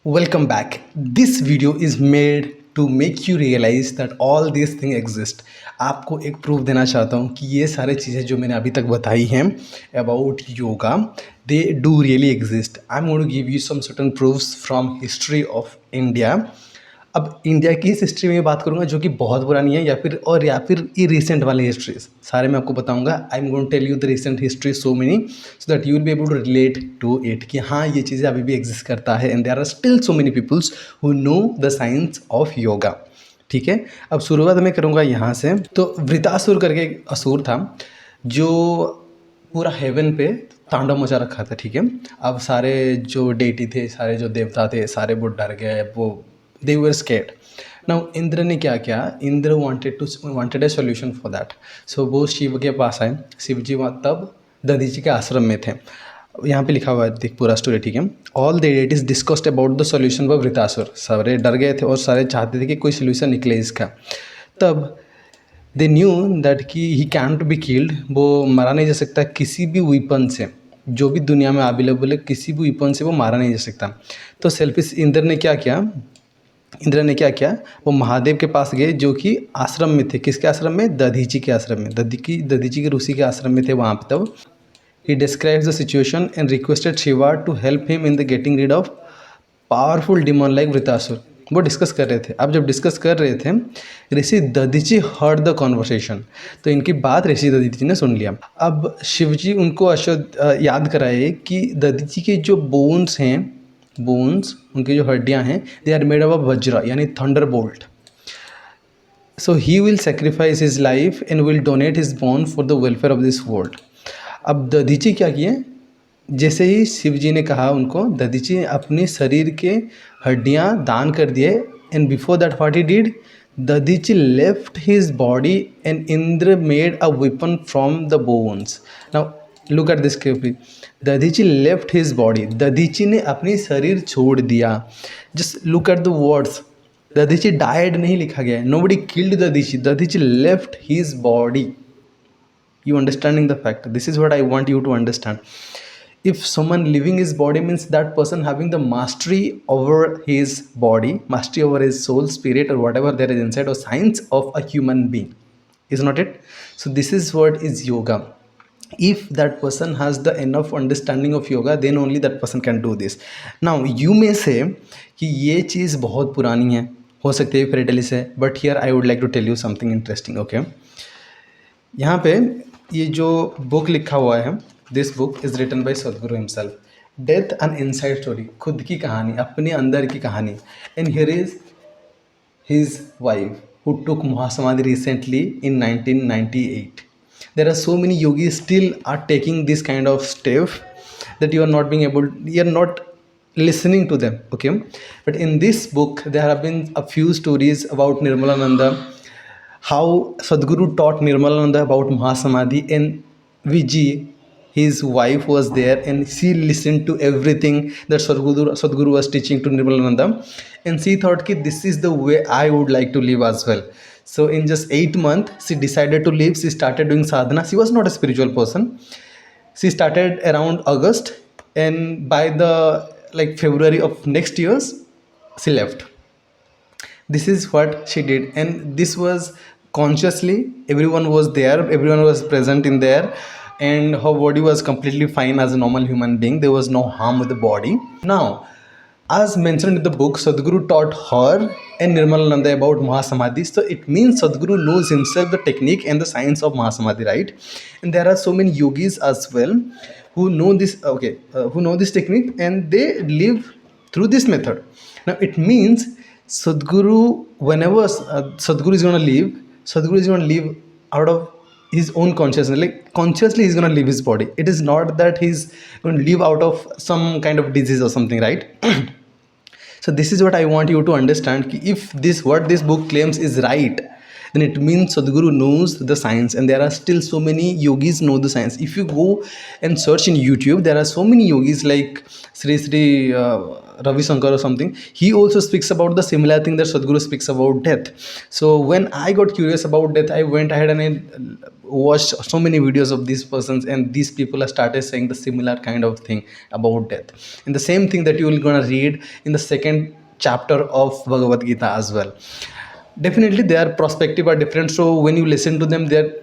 Welcome back. This video is made to make you realize that all these things exist. आपको एक proof देना चाहता हूँ कि ये सारे चीज़ें जो मैंने अभी तक बताई हैं about yoga they do really exist. I am going to give you some certain proofs from history of India. अब इंडिया की इस हिस्ट्री में बात करूंगा जो कि बहुत पुरानी है या फिर ये रिसेंट वाली हिस्ट्रीज सारे मैं आपको बताऊंगा. I am going to tell you the recent history so many so that you will be able to relate to it कि हाँ ये चीज़ें अभी भी एग्जिस्ट करता है and there are still so many peoples who know the science of yoga. ठीक है, अब शुरुआत मैं करूँगा यहाँ से. तो वृतासुर करके एक असुर था जो पूरा हेवन पे तांडव मचा रखा था. ठीक है, अब सारे जो डेटी थे, सारे जो देवता थे, सारे वो डर गए, वो they were scared. Now Indra ने क्या किया, Indra wanted a solution for that. So वो शिव के पास आए. शिव जी तब दधीचि के आश्रम में थे. यहाँ पे लिखा हुआ है देख पूरा स्टोरी. ठीक है, all the deities discussed about the solution for Vritrasura. सारे डर गए थे और सारे चाहते थे कि कोई सोल्यूशन निकले इसका. तब दे न्यू दैट कि he can to be killed. वो मारा नहीं जा सकता किसी भी वीपन से, जो भी दुनिया में अवेलेबल है किसी भी वीपन से वो मारा नहीं जा सकता. तो सेल्फिश इंद्र ने क्या किया, वो महादेव के पास गए जो कि आश्रम में थे. किसके आश्रम में? दधीचि के आश्रम में. दधीचि के ऋषि के आश्रम में थे वहाँ पे. तब he describes the situation and requested Shiva to help him in the getting rid of powerful demon like Vritasura. वो डिस्कस कर रहे थे. अब जब डिस्कस कर रहे थे ऋषि दधीचि हर्ड द कॉन्वर्सेशन. तो इनकी बात ऋषि दधीचि ने सुन लिया. अब शिवजी उनको याद कराए कि दधीचि के जो बोन्स उनकी जो हड्डियां हैं दे आर मेड ऑफ वज्र यानी thunder bolt. So he will sacrifice his life and will donate his bone for the welfare of this world. अब दधीचि क्या किए, जैसे ही शिव जी ने कहा उनको, दधीचि ने अपने शरीर के हड्डियां दान कर दिए. And before that what he did, Dadhichi left his body and Indra made a weapon from the bones. Now look at this carefully. Dadhichi left his body, Dadhichi ने अपनी शरीर छोड़ दिया. Just look at the words. Dadhichi died नहीं लिखा गया है. Nobody killed Dadhichi. Dadhichi left his body. You understanding the fact? This is what I want you to understand. If someone leaving his body means that person having the mastery over his body, mastery over his soul, spirit, or whatever there is inside, or science of a human being, is not it? So this is what is yoga. If that person has the enough understanding of yoga, then only that person can do this. Now you may say कि ये चीज़ बहुत पुरानी है, हो सकती है fairy tale से, but here I would like to tell you something interesting. Okay, यहाँ पे ये जो बुक लिखा हुआ है, this book is written by Sadhguru himself. Death and inside story, खुद की कहानी, अपने अंदर की कहानी. And here is his wife who took mahasamadhi recently in 1998. There are so many yogis still are taking this kind of step that you are not being able, you are not listening to them. Okay, but in this book there have been a few stories about Nirmalananda, how Sadguru taught Nirmalananda about Mahasamadhi, and Viji, his wife, was there and she listened to everything that Sadguru was teaching to Nirmalananda, and she thought that this is the way I would like to live as well. So in just 8 months she decided to live. She started doing sadhana. She was not a spiritual person. She started around August, and by the February of next years she left. This is what she did, and this was consciously. Everyone was there, everyone was present in there, and her body was completely fine as a normal human being. There was no harm with the body. Now, as mentioned in the book, Sadguru taught her and Nirmalananda about Mahasamadhi. So it means Sadguru knows himself the technique and the science of Mahasamadhi, right? And there are so many yogis as well who know this. Who know this technique and they live through this method. Now it means Sadguru, whenever Sadguru is going to leave, Sadguru is going to live out of his own consciousness. Like consciously he's going to leave his body. It is not that he's going to live out of some kind of disease or something, right? So this is what I want you to understand. If what this book claims is right, then it means Sadhguru knows the science, and there are still so many yogis know the science. If you go and search in YouTube, there are so many yogis like Sri Ravi Shankar or something. He also speaks about the similar thing that Sadhguru speaks about death. So when I got curious about death, I went ahead and I watched so many videos of these persons, and these people have started saying the similar kind of thing about death, and the same thing that you will gonna read in the second chapter of Bhagavad Gita as well. Definitely their perspective are different, so when you listen to them, they're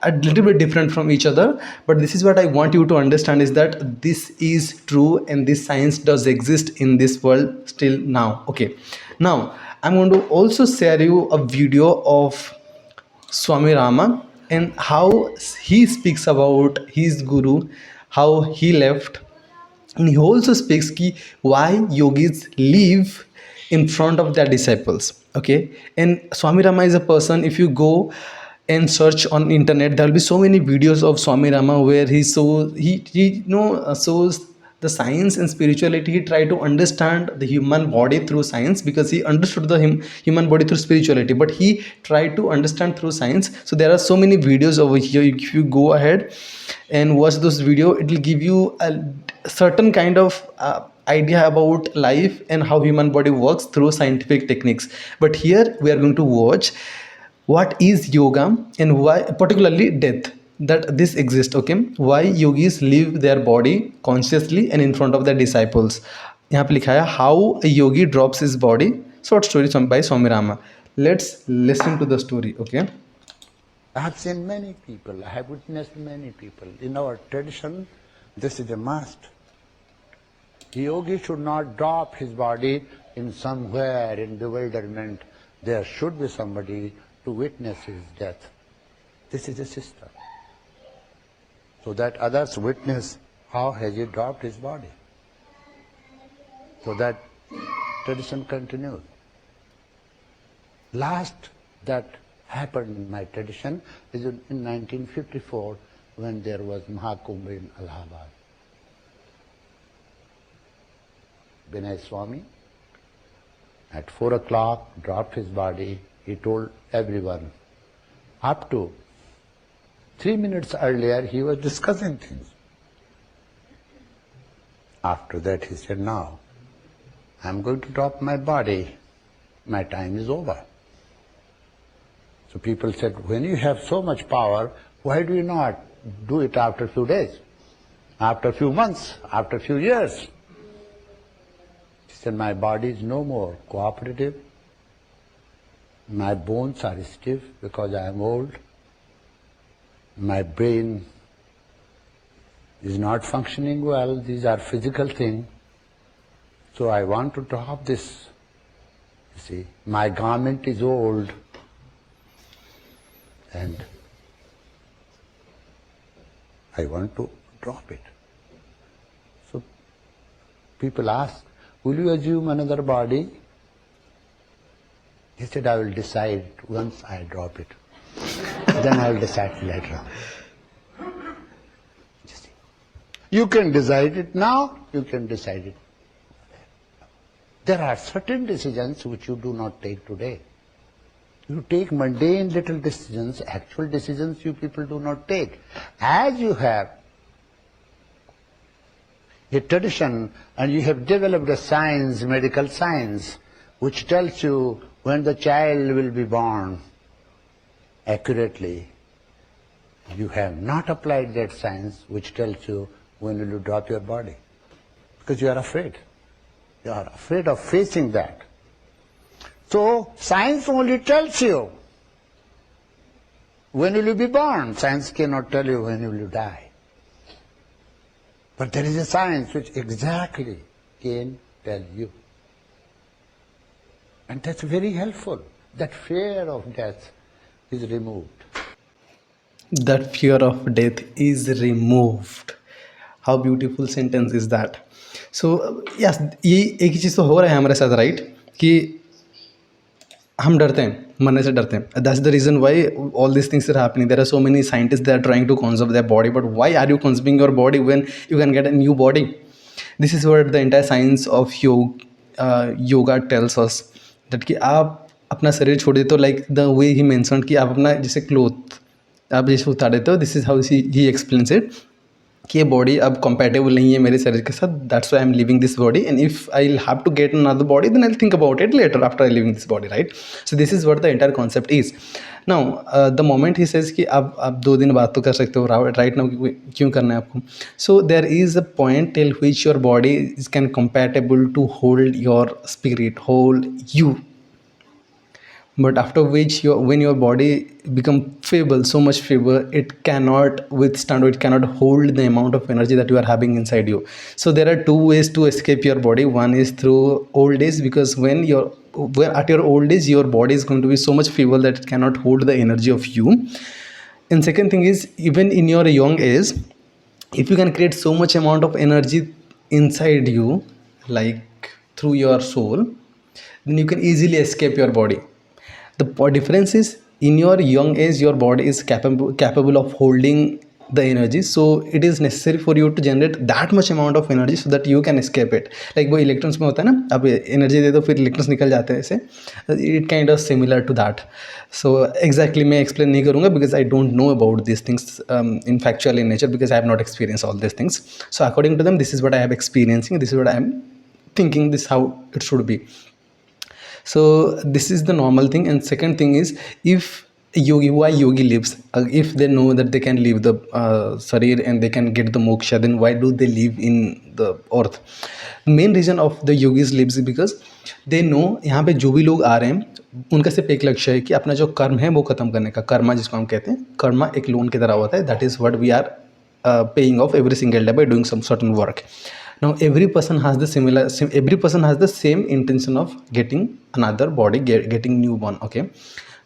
a little bit different from each other. But this is what I want you to understand, is that this is true, and this science does exist in this world still now. Okay, now I'm going to also share you a video of Swami Rama and how he speaks about his guru, how he left, and he also speaks ki why yogis live in front of their disciples. Okay, and Swami Rama is a person, if you go and search on internet, there will be so many videos of Swami Rama where he shows the science and spirituality. He tried to understand the human body through science, because he understood the human body through spirituality, but he tried to understand through science. So there are so many videos over here. If you go ahead and watch those video, it will give you a certain kind of idea about life and how human body works through scientific techniques. But here we are going to watch what is yoga and why, particularly death, that this exists. Okay, why yogis leave their body consciously and in front of their disciples. यहाँ पे लिखा है how a yogi drops his body, short story by Swami Rama. Let's listen to the story. Okay, I have seen many people, I have witnessed many people. In our tradition, this is a must. The yogi should not drop his body in somewhere in bewilderment. There should be somebody to witness his death. This is a system. So that others witness how has he dropped his body. So that tradition continues. Last that happened in my tradition is in 1954, when there was Mahakumbh in Allahabad. Vinay Swami at 4 o'clock dropped his body. He told everyone. Up to 3 minutes earlier he was discussing things. After that he said, now I'm going to drop my body. My time is over. So people said, when you have so much power, why do you not do it after a few days, after a few months, after a few years? He said, my body is no more cooperative. My bones are stiff because I am old. My brain is not functioning well. These are physical things. So I want to drop this. You see, my garment is old, and I want to drop it. So people ask, will you assume another body? He said, I will decide once I drop it. Then I will decide later on. You see, you can decide it now, you can decide it. There are certain decisions which you do not take today. You take mundane little decisions, actual decisions you people do not take. As you have a tradition and you have developed a science, medical science, which tells you when the child will be born accurately, you have not applied that science which tells you when will you drop your body, because you are afraid. You are afraid of facing that. So science only tells you when will you be born. Science cannot tell you when will you die. But there is a science which exactly can tell you. And that's very helpful. That fear of death is removed. that fear of death is removed. How beautiful sentence is that. So yes, ये एक ही चीज़ तो हो रहा है हमारे साथ, right, कि हम डरते हैं, मरने से डरते हैं. That's the reason why all these things are happening. There are so many scientists that are trying to conserve their body, but why are you consuming your body when you can get a new body? This is what the entire science of yoga tells us, that कि आप अपना शरीर छोड़ देते हो, like the way he mention कि आप अपना जैसे क्लोथ आप जैसे उतार देते हो, this is how he explains it कि ये बॉडी अब कंपैटिबल नहीं है मेरे शरीर के साथ, that's why I am living this body, and if I will have to get another body then I will think about it later after I living this body, right? So this is what the entire concept is. Now the moment he says कि आप 2 दिन बाद तो कर सकते हो, right now क्यों करना है आपको? So there is a point till which your body is can compatible to hold your spirit, hold you, but after which when your body become feeble, so much feeble, it cannot withstand, or it cannot hold the amount of energy that you are having inside you. So there are two ways to escape your body. One is through old age, because when at your old age your body is going to be so much feeble that it cannot hold the energy of you. And second thing is, even in your young age, if you can create so much amount of energy inside you, like through your soul, then you can easily escape your body. The difference is, in your young age your body is capable of holding the energy, so it is necessary for you to generate that much amount of energy so that you can escape it. Like वो electrons में होता है ना, अब energy दे दो फिर electrons निकल जाते हैं, ऐसे it kind of similar to that. So exactly मैं एक्सप्लेन नहीं करूँगा because I don't know about this things in factual in nature, because I have not experience all this things. So according to them this is what I have experiencing, this is what I am thinking, this how it should be. So this is the normal thing. And second thing is, if yogi, why yogi lives? If they know that they can leave the sarir and they can get the moksha, then why do they live in the earth? Main reason of the yogis lives is because they know यहाँ पे जो भी लोग आ रहे हैं उनका सिर्फ एक लक्ष्य है कि अपना जो कर्म है वो खत्म करने का. कर्मा जिसको हम कहते हैं, कर्मा एक लोन की तरह होता है. That is what we are paying off every single day by doing some certain work. Now every person has the every person has the same intention of getting another body, getting newborn. Okay,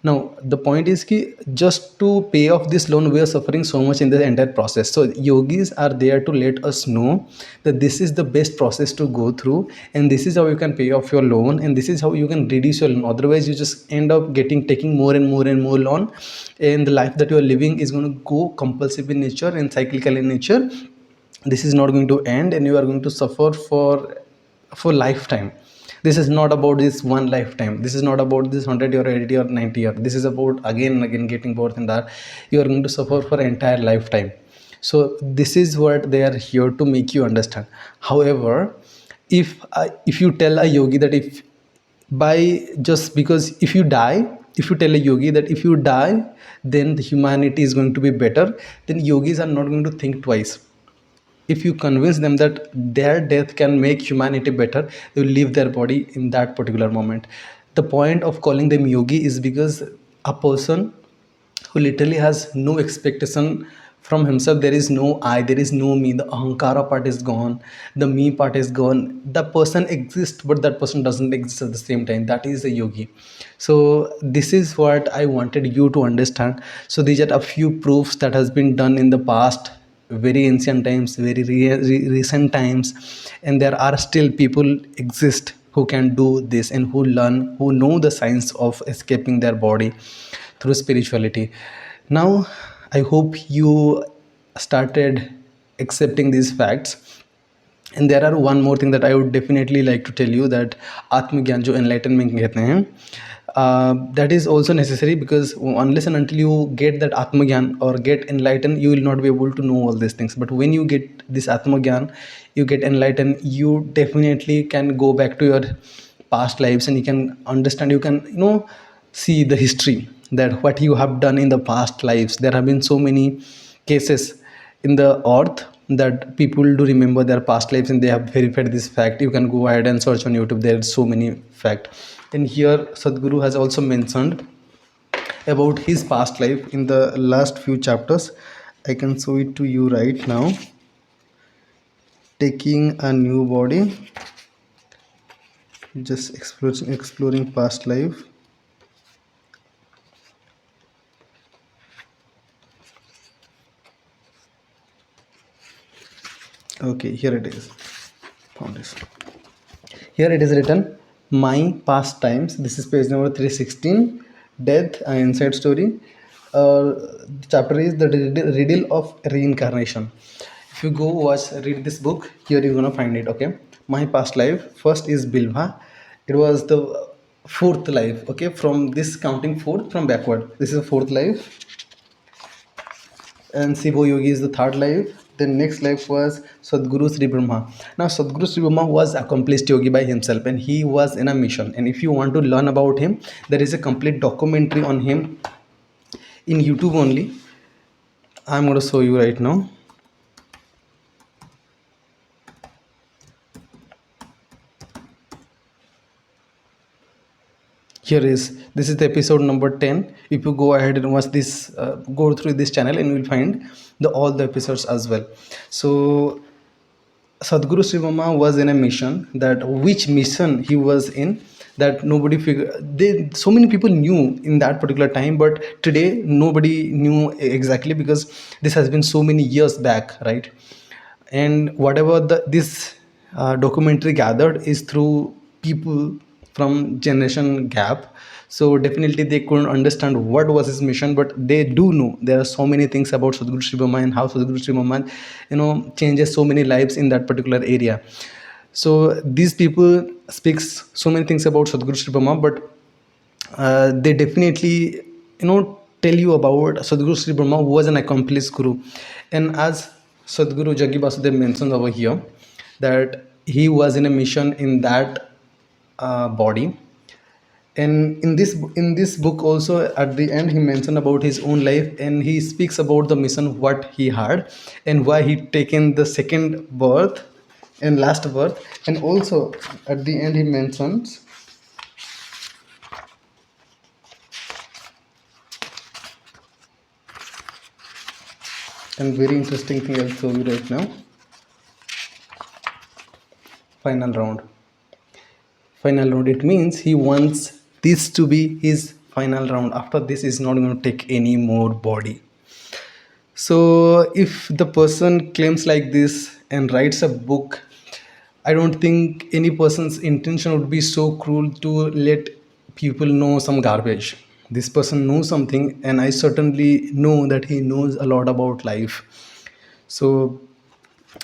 now the point is ki just to pay off this loan we are suffering so much in the entire process. So yogis are there to let us know that this is the best process to go through, and this is how you can pay off your loan, and this is how you can reduce your loan. Otherwise you just end up taking more and more and more loan, and the life that you are living is going to go compulsive in nature and cyclical in nature. This is not going to end, and you are going to suffer for lifetime. This is not about this one lifetime. This is not about this 100 year or 80 or 90 year. This is about again and again getting birth, and that you are going to suffer for entire lifetime. So this is what they are here to make you understand. However, if you tell a yogi that if by just because if you die, if you tell a yogi that if you die then the humanity is going to be better, then yogis are not going to think twice. If you convince them that their death can make humanity better, they will leave their body in that particular moment. The point of calling them yogi is because a person who literally has no expectation from himself, there is no I, there is no me, the ahankara part is gone, the me part is gone. The person exists but that person doesn't exist at the same time. That is a yogi. So this is what I wanted you to understand. So these are a few proofs that has been done in the past, very ancient times, very recent times, and there are still people exist who can do this and who learn, who know the science of escaping their body through spirituality. Now I hope you started accepting these facts. And there are one more thing that I would definitely like to tell you, that आत्मज्ञान जो enlightenment कहते हैं, that is also necessary, because unless and until you get that atmagyan or get enlightened, you will not be able to know all these things. But when you get this atmagyan, you get enlightened, you definitely can go back to your past lives and you can understand, you can see the history, that what you have done in the past lives. There have been so many cases in the earth that people do remember their past lives, and they have verified this fact. You can go ahead and search on YouTube, there are so many facts. And here Sadhguru has also mentioned about his past life in the last few chapters. I can show it to you right now. Taking a new body, just exploring past life. Okay, here it is. Found this. Here it is written, my past times. This is page number 316. Death and inside story. The chapter is the riddle of reincarnation. If you go read this book, here you're gonna find it. Okay, my past life. First is Bilva. It was the fourth life. Okay, from this counting fourth from backward. This is the fourth life, and Sivo Yogi is the third life. The next life was Sadguru Sri Brahma. Now, Sadguru Sri Brahma was accomplished yogi by himself, and he was in a mission. And if you want to learn about him, there is a complete documentary on him in YouTube only. I'm going to show you right now. Here is this is the episode number 10. If you go ahead and watch this, go through this channel, and you will find the all the episodes as well. So Sadhguru Sri Mama was in a mission, that which mission he was in, that nobody figured. They, so many people knew in that particular time, but today nobody knew exactly, because this has been so many years back, right? And whatever this documentary gathered is through people from generation gap. So definitely they couldn't understand what was his mission, but they do know there are so many things about Sadhguru Sri Brahma and how Sadhguru Sri Brahma, changes so many lives in that particular area. So these people speaks so many things about Sadhguru Sri Brahma, but they definitely tell you about Sadhguru Sri Brahma, who was an accomplished guru. And as Sadhguru Jaggi Basudev mentions over here, that he was in a mission in that body. And in this book also, at the end, he mentioned about his own life, and he speaks about the mission what he had, and why he taken the second birth and last birth. And also at the end he mentions, and very interesting thing I'll show you right now. Final round. It means he wants this to be his final round. After this is not going to take any more body. So if the person claims like this and writes a book, I don't think any person's intention would be so cruel to let people know some garbage. This person knows something, and I certainly know that he knows a lot about life. So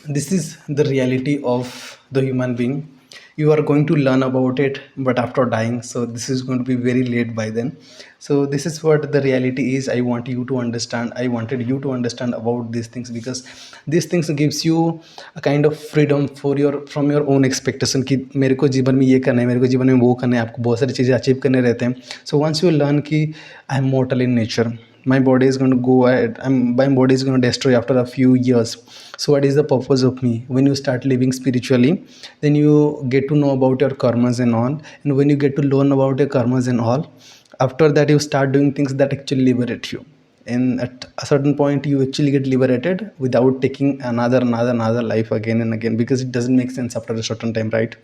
this is the reality of the human being. You are going to learn about it, but after dying, so this is going to be very late by then. So this is what the reality is. I wanted you to understand about these things, because these things gives you a kind of freedom for your from your own expectation, कि मेरे को जीवन में ये करना है, मेरे को जीवन में वो करना है, आपको बहुत सारी चीज़ें अचीव करने रहते हैं. So once you learn कि I am mortal in nature, my body is going to go ahead, my body is going to destroy after a few years. So what is the purpose of me? When you start living spiritually, then you get to know about your karmas and all. And when you get to learn about your karmas and all, after that you start doing things that actually liberate you. And at a certain point you actually get liberated without taking another life again and again, because it doesn't make sense after a certain time, right?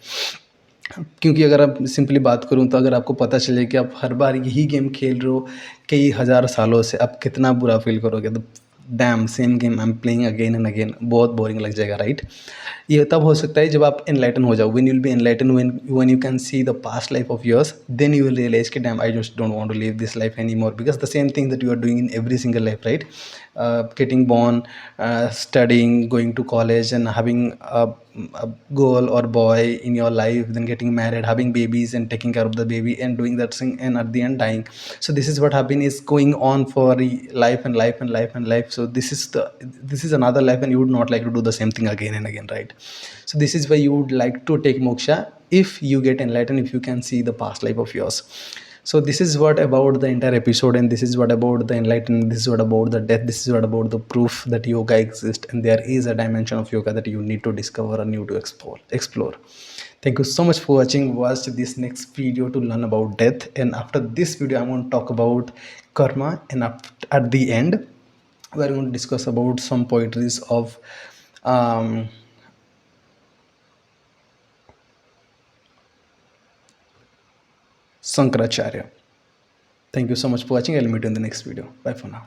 क्योंकि अगर आप simply बात करूँ, तो अगर आपको पता चले कि आप हर बार यही गेम खेल रहे हो कई हज़ार सालों से, आप कितना बुरा फील करोगे. तो dam same game I am playing again and again, बहुत बोरिंग लग जाएगा, राइट? ये तब हो सकता है जब आप एनलाइटन हो जाओ. When you will be enlighten, when you can see the past life of yours, then you will realize कि damn I just don't want to live this life any more, because the same thing that you are doing in every single life, right? Getting born, studying, going to college, and having a girl or boy in your life, then getting married, having babies and taking care of the baby and doing that thing, and at the end dying. So this is what happened is going on for life and life and life and life. So this is another life, and you would not like to do the same thing again and again, right? So this is why you would like to take moksha, if you get enlightened, if you can see the past life of yours. So this is what about the entire episode, and this is what about the enlightenment, this is what about the death, this is what about the proof that yoga exists, and there is a dimension of yoga that you need to discover and you to explore. Thank you so much for watching. Watch this next video to learn about death, and after this video I'm going to talk about karma, and at the end we're going to discuss about some poetries of Sankaracharya. Thank you so much for watching. I'll meet you in the next video. Bye for now.